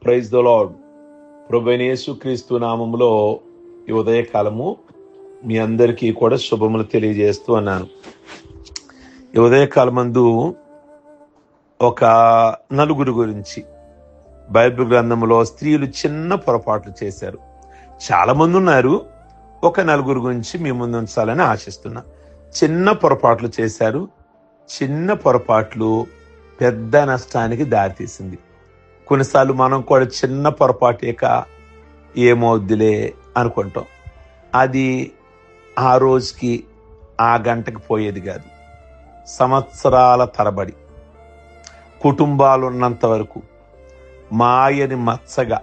Praise the lord. ప్రభువైన యేసుక్రీస్తు నామములో ఈ ఉదయకాలము మీ అందరికీ కూడా శుభములు తెలియజేస్తూ అన్నాను. ఈ ఉదయకాలమందు ఒక నలుగురు గురించి బైబిల్ గ్రంథంలో స్త్రీలు చిన్న పొరపాట్లు చేశారు. చాలా మంది ఉన్నారు, ఒక నలుగురు గురించి మీ ముందు ఉంచాలని ఆశిస్తున్నా. చిన్న పొరపాట్లు చేశారు. చిన్న పొరపాట్లు పెద్ద నష్టానికి దారితీసింది. కొన్నిసార్లు మనం కూడా చిన్న పొరపాటేక ఏమవుద్దిలే అనుకుంటాం. అది ఆ రోజుకి ఆ గంటకి పోయేది కాదు. సంవత్సరాల తరబడి కుటుంబాలు ఉన్నంత వరకు మాయని మచ్చగా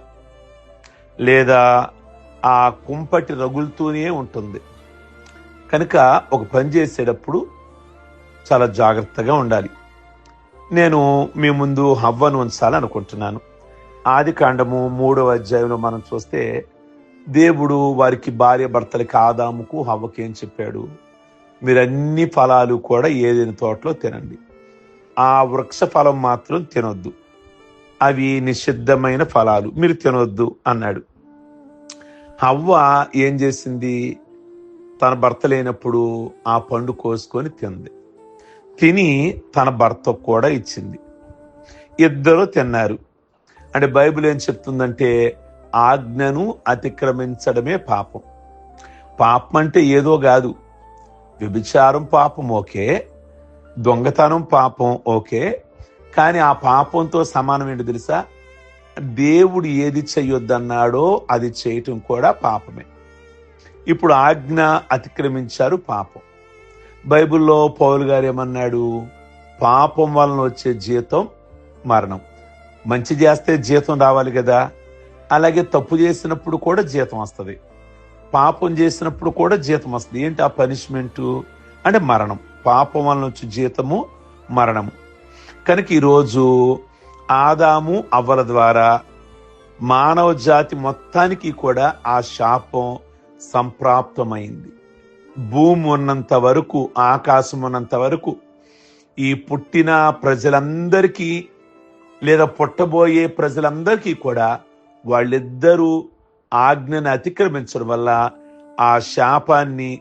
లేదా ఆ కుంపటి రగులుతూనే ఉంటుంది. కనుక ఒక పని చేసేటప్పుడు చాలా జాగ్రత్తగా ఉండాలి. నేను మీ ముందు హవ్వను ఉంచాలనుకుంటున్నాను. ఆదికాండము 3వ అధ్యాయంలో మనం చూస్తే దేవుడు వారికి భార్య భర్తలకి ఆదాముకు హవ్వకి ఏం చెప్పాడు? మీరు అన్ని ఫలాలు కూడా ఏదైనా తోటలో తినండి, ఆ వృక్ష ఫలం మాత్రం తినొద్దు, అవి నిషిద్ధమైన ఫలాలు, మీరు తినొద్దు అన్నాడు. హవ్వ ఏం చేసింది? తన భర్త లేనప్పుడు ఆ పండు కోసుకొని తింది. తిని తన భర్తకు కూడా ఇచ్చింది. ఇద్దరు తిన్నారు. అంటే బైబిల్ ఏం చెప్తుందంటే ఆజ్ఞను అతిక్రమించడమే పాపం. పాపం అంటే ఏదో కాదు. వ్యభిచారం పాపం ఓకే, దొంగతనం పాపం ఓకే, కానీ ఆ పాపంతో సమానం ఏంటి తెలుసా? దేవుడు ఏది చెయ్యొద్దన్నాడో అది చేయటం కూడా పాపమే. ఇప్పుడు ఆజ్ఞ అతిక్రమించారు, పాపం. బైబిల్లో పౌలు గారు ఏమన్నాడు? పాపం వలన వచ్చే జీతం మరణం. మంచి చేస్తే జీతం రావాలి కదా, అలాగే తప్పు చేసినప్పుడు కూడా జీతం వస్తుంది, పాపం చేసినప్పుడు కూడా జీతం వస్తుంది. ఏంటి ఆ పనిష్మెంటు? అంటే మరణం. పాపం వలన వచ్చే జీతము మరణము. కనుక ఈరోజు ఆదాము అవ్వల ద్వారా మానవ జాతి మొత్తానికి కూడా ఆ శాపం సంప్రాప్తమైంది. భూమి ఉన్నంత వరకు, ఆకాశం ఉన్నంత వరకు ఈ పుట్టిన ప్రజలందరికీ లేదా పుట్టబోయే ప్రజలందరికీ కూడా వాళ్ళిద్దరూ ఆజ్ఞను అతిక్రమించడం వల్ల ఆ శాపాన్ని,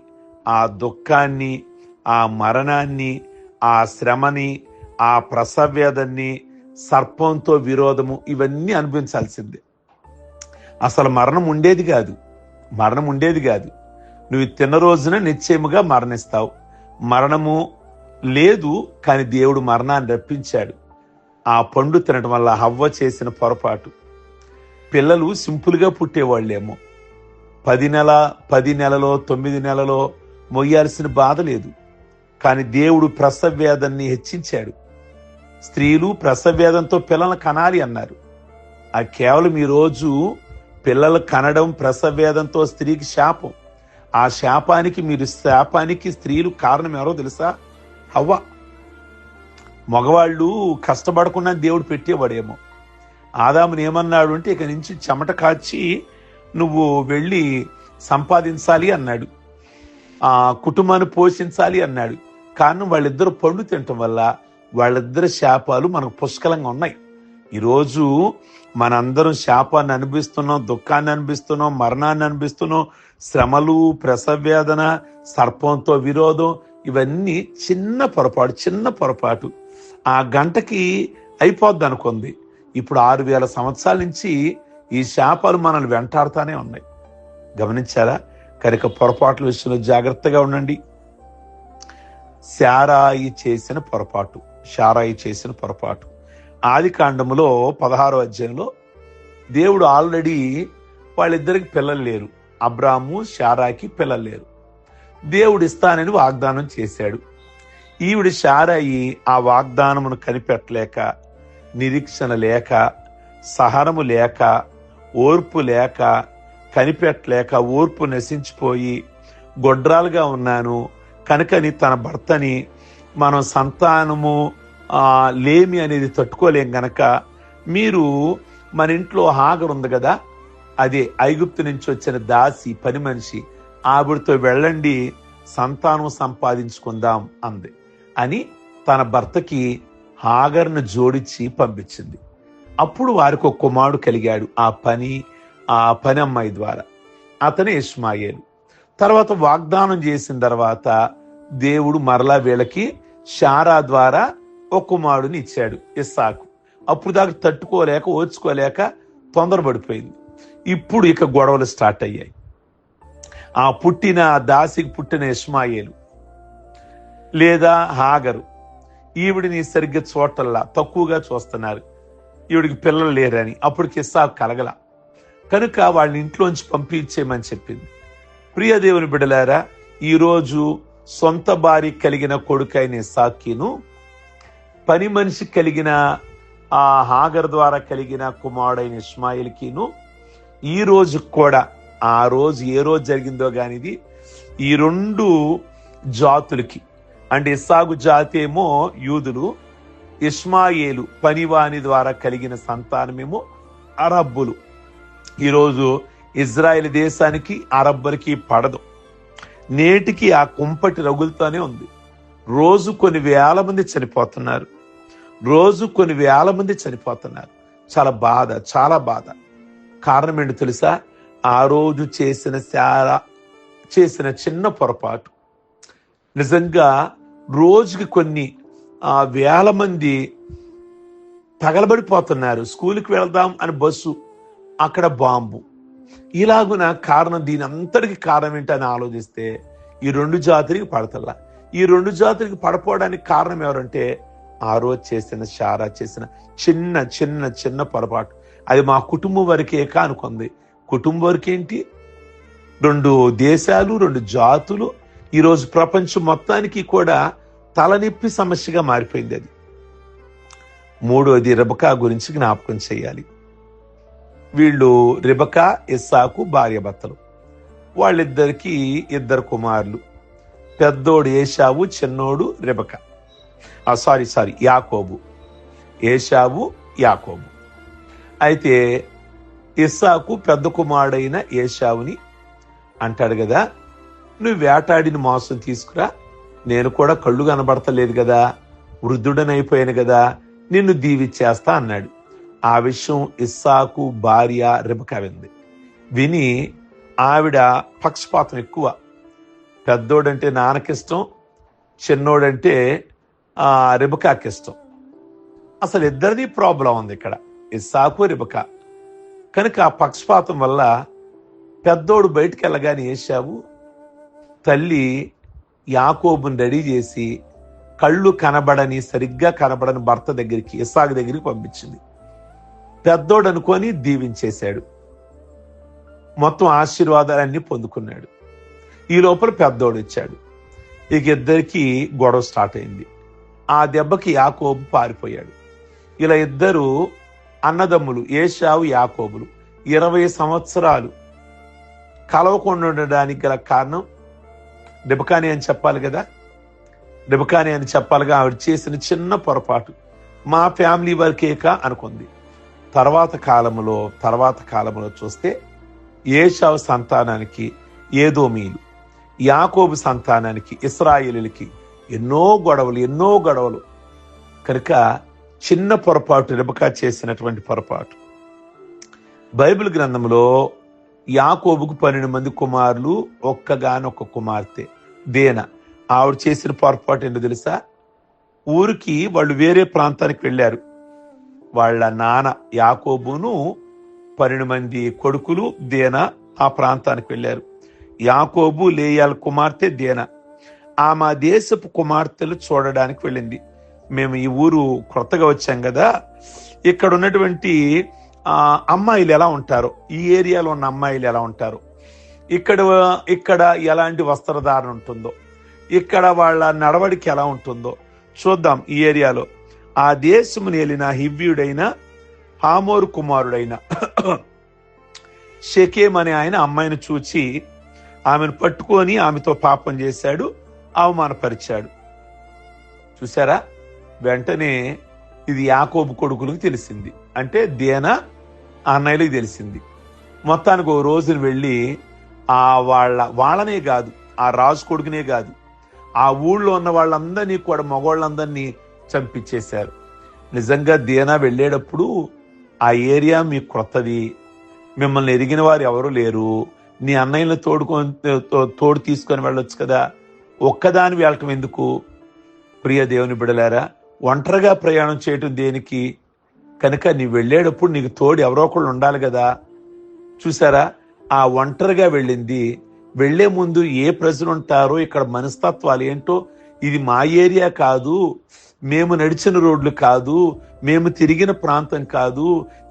ఆ దుఃఖాన్ని, ఆ మరణాన్ని, ఆ శ్రమని, ఆ ప్రసవేదాన్ని, సర్పంతో విరోధము, ఇవన్నీ అనుభవించాల్సిందే. అసలు మరణం ఉండేది కాదు. నువ్వు తిన్న రోజున నిశ్చయముగా మరణిస్తావు. మరణము లేదు, కానీ దేవుడు మరణాన్ని రప్పించాడు ఆ పండు తినడం వల్ల. హవ్వ చేసిన పొరపాటు. పిల్లలు సింపుల్గా పుట్టేవాళ్ళేమో, 10 నెలలో 9 నెలలో మొయ్యాల్సిన బాధ లేదు, కానీ దేవుడు ప్రసవేదాన్ని హెచ్చించాడు. స్త్రీలు ప్రసవేదంతో పిల్లలను కనాలి అన్నారు. ఆ కేవలం ఈరోజు పిల్లలు కనడం ప్రసవేదంతో స్త్రీకి శాపం. ఆ శాపానికి స్త్రీలు కారణం ఎవరో తెలుసా? హవ్వ. మగవాళ్ళు కష్టపడకుండా దేవుడు పెట్టేవాడేమో. ఆదాముని ఏమన్నాడు అంటే, ఇక నుంచి చెమట కాచి నువ్వు వెళ్ళి సంపాదించాలి అన్నాడు, ఆ కుటుంబాన్ని పోషించాలి అన్నాడు. కారణం వాళ్ళిద్దరు పండు తినటం వల్ల వాళ్ళిద్దరు శాపాలు మనకు పుష్కలంగా ఉన్నాయి. ఈరోజు మనందరం శాపాన్ని అనిపిస్తున్నాం, దుఃఖాన్ని అనిపిస్తున్నాం, మరణాన్ని అనిపిస్తున్నాం, శ్రమలు, ప్రసవేదన, సర్పంతో విరోధం, ఇవన్నీ చిన్న పొరపాటు. ఆ గంటకి అయిపోద్ది అనుకుంది. ఇప్పుడు 6000 సంవత్సరాల నుంచి ఈ శాపాలు మనల్ని వెంటాడుతూనే ఉన్నాయి. గమనించారా? కనుక పొరపాట్ల విషయంలో జాగ్రత్తగా ఉండండి. శారాయి చేసిన పొరపాటు ఆదికాండములో 16వ అధ్యాయంలో దేవుడు ఆల్రెడీ వాళ్ళిద్దరికి పిల్లలు లేరు. అబ్రాము, శారాకి పిల్లలు లేరు. దేవుడు ఇస్తానని వాగ్దానం చేశాడు. ఈవిడ శారాయి ఆ వాగ్దానమును కనిపెట్టలేక, నిరీక్షణ లేక, సహనము లేక, ఓర్పు లేక, కనిపెట్టలేక ఓర్పు నశించిపోయి గొడ్రాలుగా ఉన్నాను కనుకని తన భర్తని మనం సంతానము లేమి అనేది తట్టుకోలేం గనక, మీరు మన ఇంట్లో హాగర్ ఉంది కదా, అదే ఐగుప్తు నుంచి వచ్చిన దాసి, పని మనిషి, ఆవిడతో వెళ్ళండి, సంతానం సంపాదించుకుందాం అంది అని తన భర్తకి హాగర్ను జోడించి పంపించింది. అప్పుడు వారికి ఒక కుమారుడు కలిగాడు ఆ పని అమ్మాయి ద్వారా. అతనే ఇష్మాయేలు. తర్వాత వాగ్దానం చేసిన తర్వాత దేవుడు మరలా వీళ్ళకి శారా ద్వారా ఒక కుమారుడిని ఇచ్చాడు, ఇస్సాకు. అప్పుడు దాకా తట్టుకోలేక ఓర్చుకోలేక తొందరపడిపోయింది. ఇప్పుడు ఇక గొడవలు స్టార్ట్ అయ్యాయి. ఆ దాసికి పుట్టిన ఇష్మాయేలు లేదా హాగరు, ఈవిడిని సరిగ్గా చూడటల్లా, తక్కువగా చూస్తున్నారు, ఈవిడికి పిల్లలు లేరని. అప్పటికి ఇస్సాకు కలగల కనుక వాళ్ళ ఇంట్లోంచి పంపించేయమని చెప్పింది. ప్రియ దేవుని బిడ్డలారా, ఈరోజు సొంత భార్య కలిగిన కొడుకైన ఇస్సాకును, పని మనిషి కలిగిన ఆ హాగర్ ద్వారా కలిగిన కుమారుడైన ఇష్మాయేలుకిను, ఈ రోజు కూడా, ఆ రోజు ఏ రోజు జరిగిందో గానిది, ఈ రెండు జాతులకి, అంటే ఇస్సాకు జాతి ఏమో యూదులు, ఇష్మాయేలు పనివాని ద్వారా కలిగిన సంతానమేమో అరబ్బులు. ఈరోజు ఇజ్రాయెల్ దేశానికి అరబ్బులకి పడదు. నేటికి ఆ కుంపటి రగులుతూనే ఉంది. రోజు కొన్ని వేల మంది చనిపోతున్నారు. చాలా బాధ, చాలా బాధ. కారణం ఏంటో తెలుసా? ఆ రోజు చేసిన చిన్న పొరపాటు. నిజంగా రోజుకి కొన్ని వేల మంది తగలబడిపోతున్నారు. స్కూల్కి వెళ్దాం అని బస్సు, అక్కడ బాంబు. ఇలాగున కారణం, దీని అంతటికి కారణం ఏంటని ఆలోచిస్తే ఈ రెండు జాతులకి పడతల్లా. ఈ రెండు జాతులకి పడిపోవడానికి కారణం ఎవరంటే ఆ రోజు శారా చేసిన చిన్న చిన్న చిన్న పొరపాటు. అది మా కుటుంబం వరకే అనుకుంది. కుటుంబం వరకేంటి, రెండు దేశాలు, రెండు జాతులు, ఈరోజు ప్రపంచం మొత్తానికి కూడా తలనొప్పి సమస్యగా మారిపోయింది. అది మూడోది రెబకా గురించి జ్ఞాపకం చేయాలి. వీళ్ళు రెబకా, ఇస్సాకు భార్యాభర్తలు. వాళ్ళిద్దరికి ఇద్దరు కుమారులు. పెద్దోడు ఏశావు, చిన్నోడు రెబకా. యాకోబు. ఏశావు, యాకోబు. అయితే ఇస్సాకు పెద్ద కుమారుడైన ఏశావుని అంటాడు కదా, నువ్వు వేటాడిని మాంసం తీసుకురా, నేను కూడా కళ్ళు కనబడతలేదు కదా, వృద్ధుడనైపోయాను కదా, నిన్ను దీవిచ్చేస్తా అన్నాడు. ఆ విషయం ఇస్సాకు భార్య రెబకా విని ఆవిడ పక్షపాతం ఎక్కువ. పెద్దోడంటే నాన్నకిష్టం, చిన్నోడంటే రెబకాకిష్టం. అసలు ఇద్దరిది ప్రాబ్లం ఉంది ఇక్కడ, ఇస్సాకు రెబకా. కనుక ఆ పక్షపాతం వల్ల పెద్దోడు బయటికి వెళ్ళగానే ఏశావు తల్లి యాకోబుని రెడీ చేసి కళ్ళు సరిగ్గా కనబడని భర్త దగ్గరికి, ఇస్సాకు దగ్గరికి పంపించింది. పెద్దోడు అనుకొని దీవించేశాడు. మొత్తం ఆశీర్వాదాలన్నీ పొందుకున్నాడు. ఈ లోపల పెద్దోడు ఇచ్చాడు. ఇక ఇద్దరికి గొడవ స్టార్ట్ అయింది. ఆ దెబ్బకి యాకోబు పారిపోయాడు. ఇలా ఇద్దరు అన్నదమ్ములు, ఏశావు యాకోబులు 20 సంవత్సరాలు కలవకుండా ఉండడానికి గల కారణం రెబకాని అని చెప్పాలి కదా. ఆవిడ చేసిన చిన్న పొరపాటు. మా ఫ్యామిలీ వరకేక అనుకుంది. తర్వాత కాలంలో చూస్తే ఏశావు సంతానానికి ఏదోమీలు, యాకోబు సంతానానికి ఇశ్రాయేలులకి ఎన్నో గొడవలు. కనుక చిన్న పొరపాటు, రెబకా చేసినటువంటి పొరపాటు. బైబిల్ గ్రంథంలో యాకోబుకు 12 మంది కుమారులు, ఒక్కగానొక్క కుమార్తె దేన. ఆవిడ చేసిన పొరపాటు ఏంటో తెలుసా? ఊరికి వాళ్ళు వేరే ప్రాంతానికి వెళ్ళారు. వాళ్ళ నాన్న యాకోబును 12 మంది కొడుకులు దేన ఆ ప్రాంతానికి వెళ్ళారు. యాకోబు లేయాల కుమార్తె దేన. ఆమె దేశపు కుమార్తెలు చూడడానికి వెళ్ళింది. మేము ఈ ఊరు కొత్తగా వచ్చాం కదా, ఇక్కడ ఉన్నటువంటి అమ్మాయిలు ఎలా ఉంటారో, ఈ ఏరియాలో ఉన్న అమ్మాయిలు ఎలా ఉంటారో, ఇక్కడ ఎలాంటి వస్త్రధారణ ఉంటుందో, ఇక్కడ వాళ్ళ నడవడికి ఎలా ఉంటుందో చూద్దాం ఈ ఏరియాలో. ఆ దేశమును ఏలిన హివ్యుడైన హామోరు కుమారుడైన షెకెం అనే ఆయన అమ్మాయిని చూచి ఆమెను పట్టుకొని ఆమెతో పాపం చేశాడు, అవమానపరిచాడు. చూసారా? వెంటనే ఇది యాకోబు కొడుకులకు తెలిసింది, అంటే దేనా అన్నయ్యలకు తెలిసింది. మొత్తానికి ఓ రోజున వెళ్ళి వాళ్ళనే కాదు, ఆ రాజు కొడుకునే కాదు, ఆ ఊళ్ళో ఉన్న వాళ్ళందరినీ కూడా, మగవాళ్ళందరినీ చంపించేశారు. నిజంగా దేనా వెళ్ళేటప్పుడు ఆ ఏరియా మీకు క్రొత్తది, మిమ్మల్ని ఎరిగిన వారు ఎవరు లేరు, నీ అన్నయ్యను తోడు తీసుకొని వెళ్ళొచ్చు కదా, ఒక్కదాని వెళ్ళటం ఎందుకు? ప్రియ దేవుని బిడలారా, ఒంటరిగా ప్రయాణం చేయటం దేనికి? కనుక నీ వెళ్ళేటప్పుడు నీకు తోడు ఎవరో ఒకళ్ళు ఉండాలి కదా. చూసారా, ఆ ఒంటరిగా వెళ్ళింది. వెళ్లే ముందు ఏ ప్రజలు ఉంటారో, ఇక్కడ మనస్తత్వాలు ఏంటో, ఇది మా ఏరియా కాదు, మేము నడిచిన రోడ్లు కాదు, మేము తిరిగిన ప్రాంతం కాదు,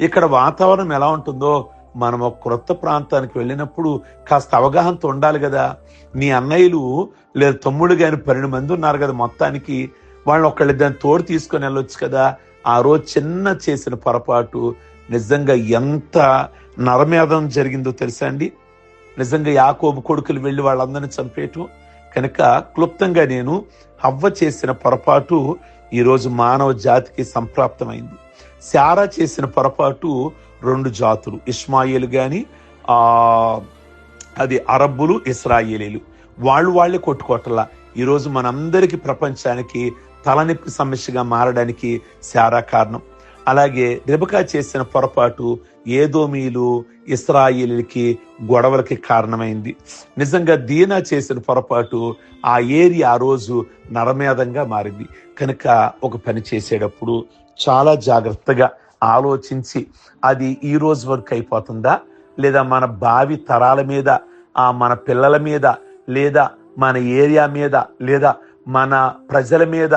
ఇక్కడ వాతావరణం ఎలా ఉంటుందో, మనం ఒక క్రొత్త ప్రాంతానికి వెళ్ళినప్పుడు కాస్త అవగాహనతో ఉండాలి కదా. నీ అన్నయ్యలు లేదా తమ్ముడు గాని 12 మంది ఉన్నారు కదా, మొత్తానికి వాళ్ళని ఒకళ్ళిద్దరిని తోడు తీసుకొని వెళ్ళొచ్చు కదా. ఆ రోజు చిన్న చేసిన పొరపాటు నిజంగా ఎంత నరమేధం జరిగిందో తెలుసా అండి. నిజంగా యాకోబు కొడుకులు వెళ్ళి వాళ్ళందరినీ చంపేయటం. కనుక క్లుప్తంగా నేను హవ్వ చేసిన పొరపాటు ఈరోజు మానవ జాతికి సంప్రాప్తమైంది. శారా చేసిన పొరపాటు 2 జాతులు, ఇష్మాయేలు గాని అది అరబ్బులు, ఇస్రాయేలీలు, వాళ్ళే కొట్టుకోవటంలా ఈరోజు మనందరికీ ప్రపంచానికి తలనొప్పి సమస్యగా మారడానికి శారా కారణం. అలాగే రెబెకా చేసిన పొరపాటు ఏదోమీలు, ఇశ్రాయేలీలకి గొడవలకి కారణమైంది. నిజంగా దీనా చేసిన పొరపాటు ఆ ఏరియా ఆ రోజు నరమేధంగా మారింది. కనుక ఒక పని చేసేటప్పుడు చాలా జాగ్రత్తగా ఆలోచించి, అది ఈ రోజు వరకు అయిపోతుందా, లేదా మన భావి తరాల మీద, మన పిల్లల మీద, లేదా మన ఏరియా మీద, లేదా మన ప్రజల మీద,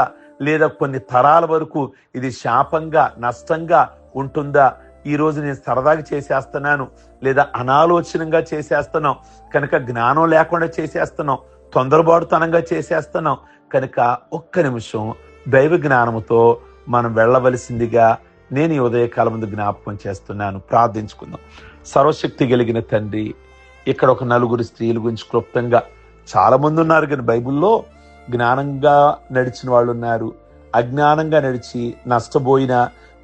లేదా కొన్ని తరాల వరకు ఇది శాపంగా నష్టంగా ఉంటుందా? ఈ రోజు నేను సరదాగా చేసేస్తున్నాను, లేదా అనాలోచనంగా చేసేస్తున్నాం, కనుక జ్ఞానం లేకుండా చేసేస్తున్నాం, తొందరబాటుతనంగా చేసేస్తున్నాం. కనుక ఒక్క నిమిషం దైవ జ్ఞానముతో మనం వెళ్ళవలసిందిగా నేను ఈ ఉదయకాలం ముందు జ్ఞాపకం చేస్తున్నాను. ప్రార్థించుకుందాం. సర్వశక్తి కలిగిన తండ్రి, ఇక్కడ ఒక 4 స్త్రీల గురించి క్లుప్తంగా, చాలా మంది ఉన్నారు కానీ బైబిల్లో జ్ఞానంగా నడిచిన వాళ్ళు ఉన్నారు, అజ్ఞానంగా నడిచి నష్టపోయిన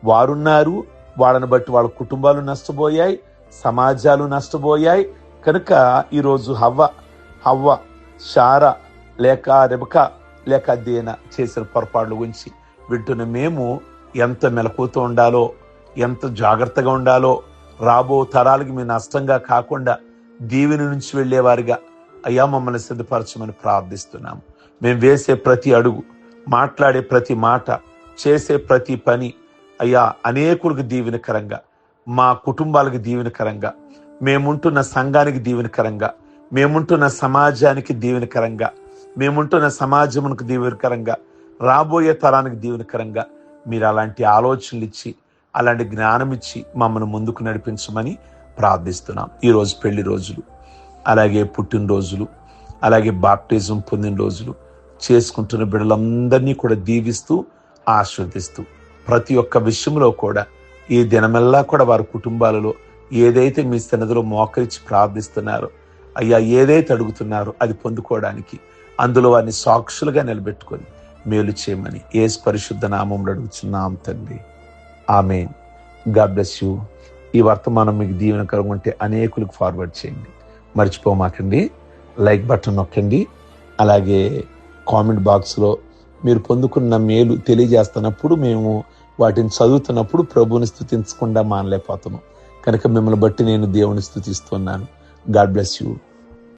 వారున్నారు. వాళ్ళని బట్టి వాళ్ళ కుటుంబాలు నష్టపోయాయి, సమాజాలు నష్టపోయాయి. కనుక ఈరోజు హవ్వ, శారా లేక రెబెకా లేక దీనా చేసిన పొరపాట్ల గురించి వింటున్న మేము ఎంత మెలకువతో ఉండాలో, ఎంత జాగ్రత్తగా ఉండాలో, రాబో తరాలకి మీ నష్టంగా కాకుండా దీవెన నుంచి వెళ్లేవారిగా అయ్యా మమ్మల్ని సిద్ధపరచమని ప్రార్థిస్తున్నాము. మేము వేసే ప్రతి అడుగు, మాట్లాడే ప్రతి మాట, చేసే ప్రతి పని అయ్యా అనేకులకు దీవెనకరంగా, మా కుటుంబాలకు దీవెనకరంగా, మేముంటున్న సంఘానికి దీవెనకరంగా, మేముంటున్న సమాజానికి దీవెనకరంగా, మేముంటున్న సమాజమునకు దీవెనకరంగా, రాబోయే తరానికి దీవెనకరంగా మీరు అలాంటి ఆలోచనలు ఇచ్చి, అలాంటి జ్ఞానం ఇచ్చి మమ్మల్ని ముందుకు నడిపించమని ప్రార్థిస్తున్నాం. ఈరోజు పెళ్లి రోజులు, అలాగే పుట్టినరోజులు, అలాగే బాప్టిజం పొందిన రోజులు చేసుకుంటున్న బిడ్డలందరినీ కూడా దీవిస్తూ ఆశీర్వదిస్తూ, ప్రతి ఒక్క విషయంలో కూడా ఈ దినమెల్లా కూడా వారి కుటుంబాలలో ఏదైతే మీ సన్నిధిలో మోకరించి ప్రార్థిస్తున్నారో అయ్యా, ఏదైతే అడుగుతున్నారో అది పొందుకోవడానికి అందులో వారిని సాక్షులుగా నిలబెట్టుకొని మేలు చేయమని యేసు పరిశుద్ధ నామములో అడుగుచున్నాం తండ్రి. ఆమేన్. God bless you. ఈ వర్తమానం మీకు దీవెనకరంగా ఉంటే అనేకులకు ఫార్వర్డ్ చేయండి. మర్చిపోమాకండి, లైక్ బటన్ నొక్కండి. అలాగే కామెంట్ బాక్స్లో మీరు పొందుకున్న మేలు తెలియజేస్తున్నప్పుడు, మేము వాటిని చదువుతున్నప్పుడు ప్రభువుని స్తుతించకుండా మానలేకపోతున్నాం. కనుక మిమ్మల్ని బట్టి నేను దేవుని స్తుతిస్తున్నాను. God bless you.